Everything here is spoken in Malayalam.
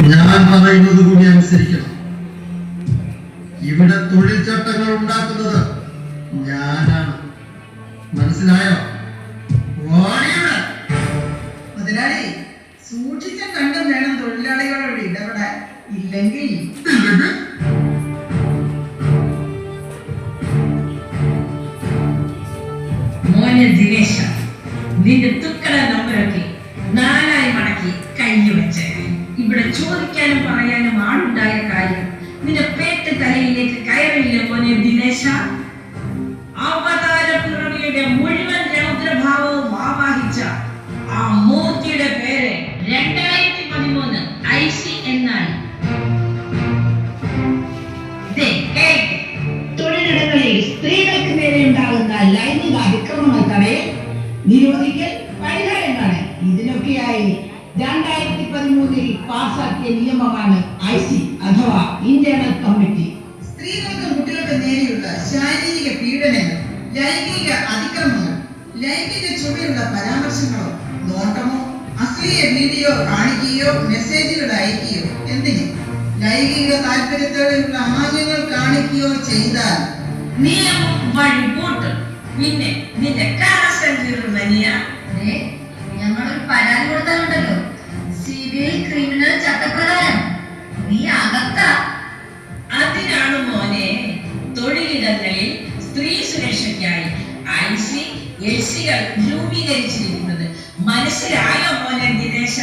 ഞാൻ പറയുന്നത് കൂടി അനുസരിക്കണം. ഇവിടെ തൊഴിൽ ചട്ടങ്ങൾ ഉണ്ടാക്കുന്നത് ഞാനാണ്. മനസ്സിലായോ? മുതലാളി, സൂക്ഷിച്ച കണ്ടും വേണം തൊഴിലാളികളോട് ഇടപെടാൻ. ഇല്ലെങ്കിൽ മോനെ ദിനേശ, നിന്റെ തുക്കട നമ്പരൊക്കെ 4 മടക്കി കയ്യിൽ വെച്ച് ഇവിടെ ചോദിക്കാനും പറയാനും ആളുണ്ടായ കാര്യം നിന്റെ പേട്ട് തലയിലേക്ക് കയറില്ല മോനെ ദിനേശ. അവതാര പിറവിയുടെ മുഴുവൻ രൗദ്രഭാവവും ആവാഹിച്ച ആ മൂർത്തിയുടെ പേര് 2013 IC എന്നായി. തൊഴിലിടങ്ങളിൽ സ്ത്രീകൾക്ക് നേരെ ഉണ്ടാകുന്ന ലൈംഗിക അതിക്രമങ്ങൾ തടയാൻ നിരോധിക്കൽ പരിഹാരമാണ്. ഇതിനൊക്കെയായി 2013 പാസാക്കിയ നിയമമാണ് IC അഥവാ ഇന്റേണൽ കമ്മിറ്റി. സ്ത്രീകൾക്കും കുട്ടികൾക്കും നേരെയുള്ള ശാരീരിക പീഡനങ്ങൾ, ലൈംഗിക അതിക്രമങ്ങൾ, ലൈംഗിക ചുവയുള്ള പരാമർശങ്ങളോ നോട്ടമോ അശ്ലീല വീഡിയോ കാണിക്കുകയോ മെസ്സേജുകൾ അയക്കുകയോ എന്തിന് ലൈംഗിക താല്പര്യത്തോടെയുള്ള ആംഗ്യങ്ങൾ കാണിക്കുകയോ ചെയ്താൽ നിയമം വഴിപോട്ട്. പിന്നെ നിന്റെ ഞങ്ങളൊരു പരാതി കൊടുത്താലുണ്ടല്ലോ, സിവിൽ ക്രിമിനൽ ചട്ടപ്രകാരം നീ അകത്ത. അതിനാണ് മോനെ തൊഴിലിടങ്ങളിൽ സ്ത്രീ സുരക്ഷയ്ക്കായി IC LCകൾ രൂപീകരിച്ചിരിക്കുന്നത്. മനസ്സിലായോ മോനെ ദിനേശ?